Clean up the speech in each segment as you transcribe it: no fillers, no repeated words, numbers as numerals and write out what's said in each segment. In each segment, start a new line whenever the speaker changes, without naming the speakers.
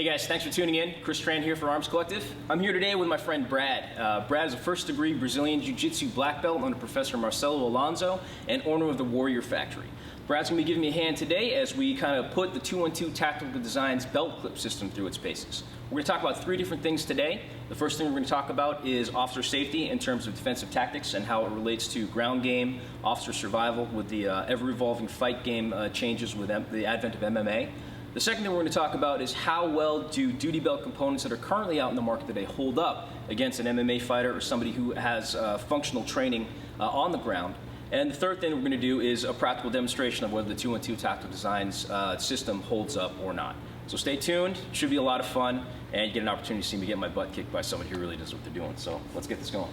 guys, thanks for tuning in. Chris Tran here for Arms Collective. I'm here today with my friend Brad. Brad is a first-degree Brazilian Jiu-Jitsu black belt under Professor Marcelo Alonso and owner of the Warrior Factory. Brad's going to be giving me a hand today as we kind of put the 212 Tactical Designs belt clip system through its paces. We're going to talk about three different things today. The first thing we're going to talk about is officer safety in terms of defensive tactics and how it relates to ground game, officer survival with the ever-evolving fight game changes with the advent of MMA. The second thing we're going to talk about is how well do duty belt components that are currently out in the market today hold up against an MMA fighter or somebody who has functional training on the ground. And the third thing we're going to do is a practical demonstration of whether the 212 Tactical Designs system holds up or not. So stay tuned, it should be a lot of fun, and you get an opportunity to see me get my butt kicked by somebody who really does what they're doing. So let's get this going.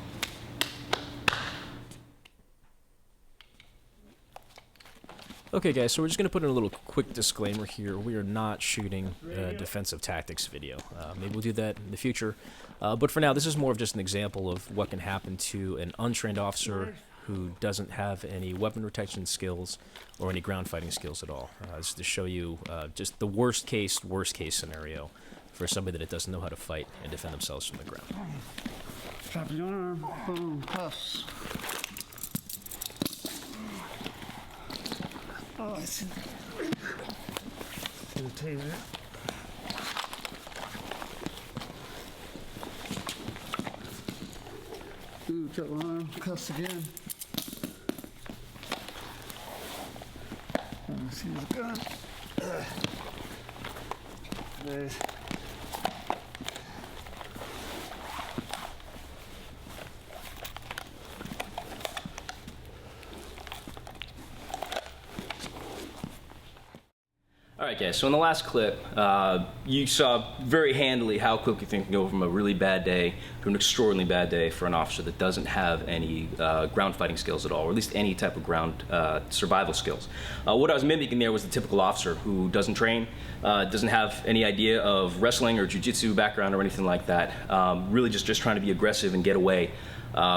Okay guys, so we're just going to put in a little quick disclaimer here. We are not shooting a defensive tactics video. Maybe we'll do that in the future. But for now, this is more of just an example of what can happen to an untrained officer who doesn't have any weapon protection skills or any ground fighting skills at all. This is to show you just the worst case scenario for somebody that doesn't know how to fight and defend themselves from the ground.
Drop your arm, boom, cuffs. Oh, I see. The taser. Ooh, drop my arm, cuffs again. See the gun. There's.
Alright guys, so in the last clip, you saw very handily how quickly things can go from a really bad day to an extraordinarily bad day for an officer that doesn't have any ground fighting skills at all, or at least any type of ground survival skills. What I was mimicking there was the typical officer who doesn't train, doesn't have any idea of wrestling or jiu-jitsu background or anything like that, really just trying to be aggressive and get away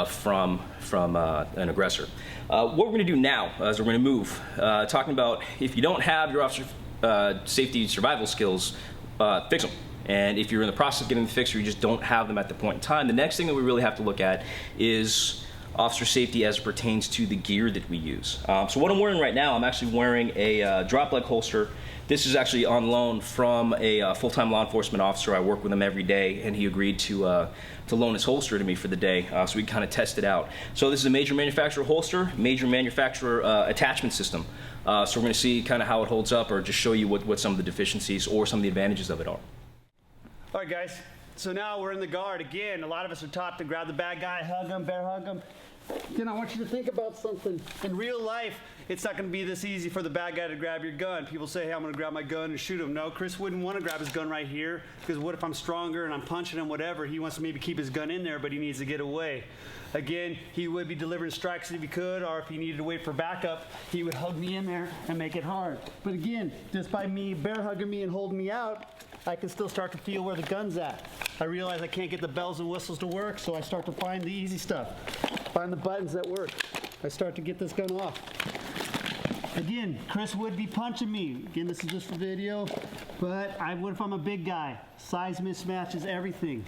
from an aggressor. What we're going to do now is we're going to move, talking about if you don't have your officer safety survival skills, fix them. And if you're in the process of getting them fixed or you just don't have them at the point in time, the next thing that we really have to look at is officer safety as it pertains to the gear that we use. So what I'm wearing right now, I'm actually wearing a drop leg holster. This is actually on loan from a full-time law enforcement officer. I work with him every day, and he agreed to loan his holster to me for the day, so we kind of test it out. So this is a major manufacturer holster, major manufacturer attachment system. So we're going to see kind of how it holds up, or just show you what some of the deficiencies or some of the advantages of it are.
All right, guys. So now we're in the guard again. A lot of us are taught to grab the bad guy, hug him, bear hug him. Then I want you to think about something. In real life, it's not going to be this easy for the bad guy to grab your gun. People say, hey, I'm going to grab my gun and shoot him. No, Chris wouldn't want to grab his gun right here, because what if I'm stronger and I'm punching him, whatever. He wants to maybe keep his gun in there, but he needs to get away. Again, he would be delivering strikes if he could, or if he needed to wait for backup, he would hug me in there and make it hard. But again, just by me bear hugging me and holding me out, I can still start to feel where the gun's at. I realize I can't get the bells and whistles to work, so I start to find the easy stuff. Find the buttons that work. I start to get this gun off. Again, Chris would be punching me. Again, this is just for video, but what if I'm a big guy? Size mismatch is everything.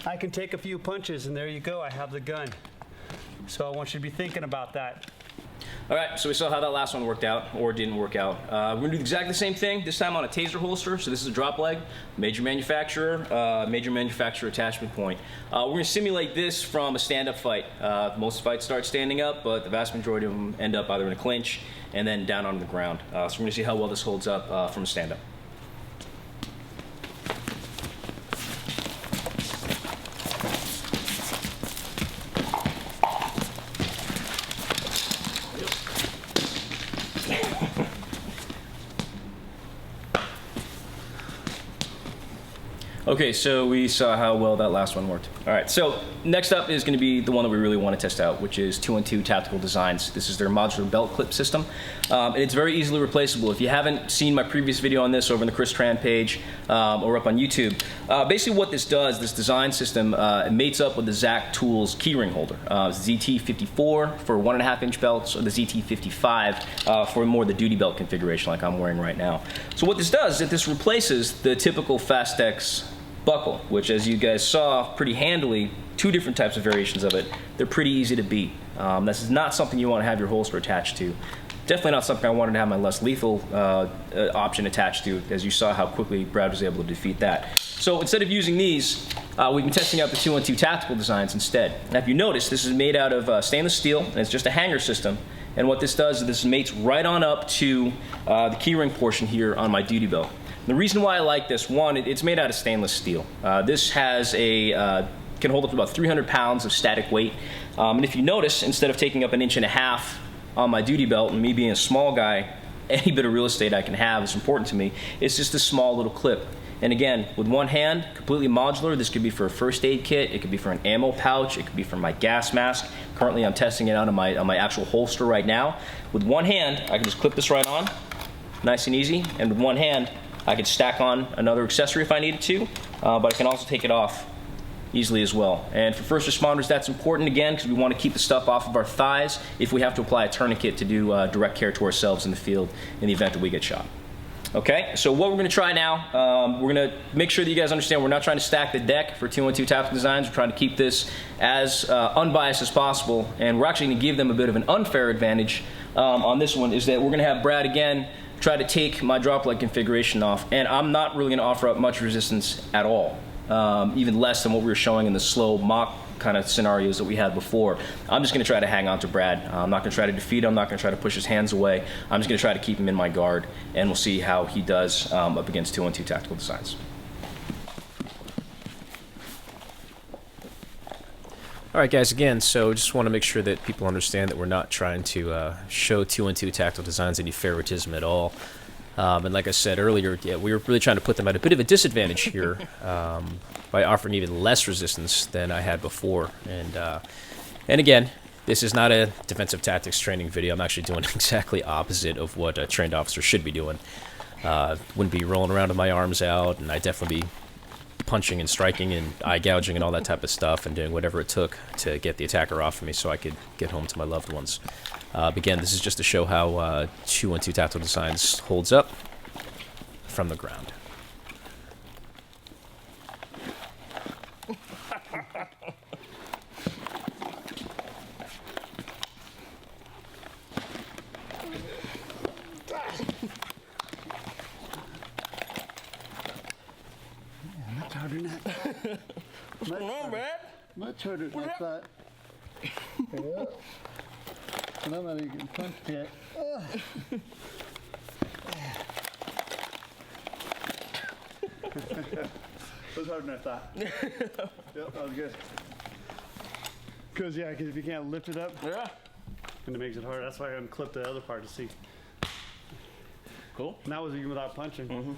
I can take a few punches, and there you go, I have the gun. So I want you to be thinking about that.
All right, so we saw how that last one worked out, or didn't work out. We're going to do exactly the same thing, this time on a taser holster. So this is a drop leg, major manufacturer attachment point. We're going to simulate this from a stand-up fight. Most fights start standing up, but the vast majority of them end up either in a clinch and then down on the ground. So we're going to see how well this holds up from a stand-up. Okay, so we saw how well that last one worked. All right, so next up is going to be the one that we really want to test out, which is 212 Tactical Designs. This is their modular belt clip system, and it's very easily replaceable. If you haven't seen my previous video on this over on the Chris Tran page or up on YouTube, basically what this does, this design system, it mates up with the Zac Tools keyring holder. ZT54 for 1.5 inch belts, or the ZT55 for more the duty belt configuration like I'm wearing right now. So what this does is that this replaces the typical Fastex buckle, which, as you guys saw pretty handily, 2 different types of variations of it. They're pretty easy to beat. This is not something you want to have your holster attached to. Definitely not something I wanted to have my less lethal option attached to, as you saw how quickly Brad was able to defeat that. So instead of using these, we've been testing out the 212 Tactical Designs instead. Now if you notice, this is made out of stainless steel, and it's just a hanger system. And what this does is this mates right on up to the keyring portion here on my duty belt. The reason why I like this, one, it's made out of stainless steel. This has can hold up to about 300 pounds of static weight. And if you notice, instead of taking up 1.5 inches on my duty belt, and me being a small guy, any bit of real estate I can have is important to me. It's just a small little clip. And again, with one hand, completely modular. This could be for a first aid kit. It could be for an ammo pouch. It could be for my gas mask. Currently, I'm testing it out on my actual holster right now. With one hand, I can just clip this right on, nice and easy. And with one hand, I could stack on another accessory if I needed to, but I can also take it off easily as well. And for first responders, that's important again because we want to keep the stuff off of our thighs if we have to apply a tourniquet to do direct care to ourselves in the field in the event that we get shot. Okay, so what we're going to try now, we're going to make sure that you guys understand we're not trying to stack the deck for 212 Tactical Designs. We're trying to keep this as unbiased as possible, and we're actually going to give them a bit of an unfair advantage on this one, is that we're going to have Brad again try to take my drop leg configuration off, and I'm not really going to offer up much resistance at all, even less than what we were showing in the slow mock kind of scenarios that we had before. I'm just going to try to hang on to Brad. I'm not going to try to defeat him. I'm not going to try to push his hands away. I'm just going to try to keep him in my guard, and we'll see how he does up against 212 Tactical Designs.
All right, guys, again, so just want to make sure that people understand that we're not trying to show 212 Tactical Designs any favoritism at all. And like I said earlier, yeah, we were really trying to put them at a bit of a disadvantage here by offering even less resistance than I had before. And again, this is not a defensive tactics training video. I'm actually doing exactly opposite of what a trained officer should be doing. Wouldn't be rolling around with my arms out, and I'd definitely be punching and striking and eye gouging and all that type of stuff, and doing whatever it took to get the attacker off of me so I could get home to my loved ones. Again, this is just to show how 212 Tactical Designs holds up from the ground.
Much harder than that.
What's going on, Brad?
Much harder than I thought. Yeah. And I'm not even getting punched yet. It was harder than I thought. Yep, that was good. Because if you can't lift it up, and it makes it hard. That's why I unclipped the other part to see.
Cool.
And that was even without punching.
Mm-hmm.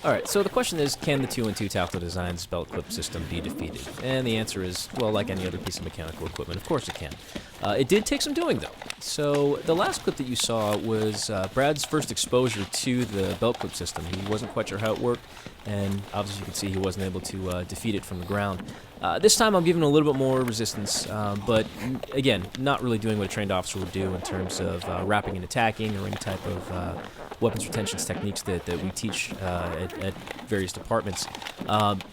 Alright, so the question is, can the 212 Tactical Designs belt clip system be defeated? And the answer is, well, like any other piece of mechanical equipment, of course it can. It did take some doing, though. So the last clip that you saw was Brad's first exposure to the belt clip system. He wasn't quite sure how it worked, and obviously you can see he wasn't able to defeat it from the ground. This time I'm giving a little bit more resistance, but again, not really doing what a trained officer would do in terms of wrapping and attacking or any type of weapons retentions techniques that we teach at various departments.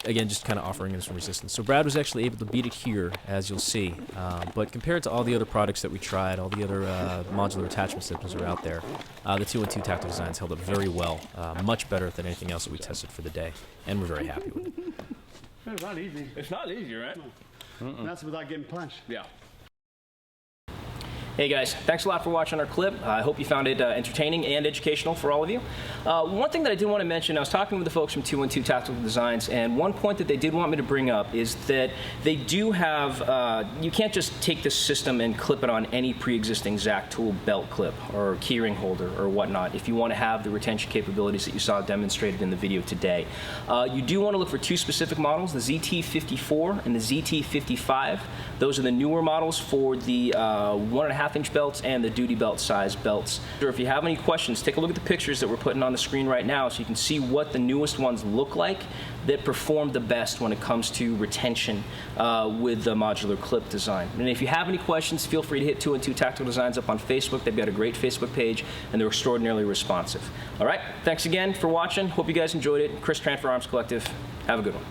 Again, just kind of offering him some resistance. So Brad was actually able to beat it here, as you'll see. But compared to all the other products that we tried, all the other modular attachment systems that are out there, the 212 Tactical Designs held up very well, much better than anything else that we tested for the day, and we're very happy with it.
It's not easy.
It's not easy, right?
And that's without getting punched.
Yeah. Hey guys, thanks a lot for watching our clip. I hope you found it entertaining and educational for all of you. One thing that I did want to mention, I was talking with the folks from 212 Tactical Designs, and one point that they did want me to bring up is that they do have, you can't just take this system and clip it on any pre-existing ZAC tool belt clip or keyring holder or whatnot if you want to have the retention capabilities that you saw demonstrated in the video today. You do want to look for two specific models, the ZT54 and the ZT55. Those are the newer models for the 1.5-inch belts and the duty belt size belts. If you have any questions, take a look at the pictures that we're putting on the screen right now so you can see what the newest ones look like that perform the best when it comes to retention with the modular clip design. And if you have any questions, feel free to hit 212 Tactical Designs up on Facebook. They've got a great Facebook page and they're extraordinarily responsive. All right, thanks again for watching. Hope you guys enjoyed it. Chris Tran for Arms Collective. Have a good one.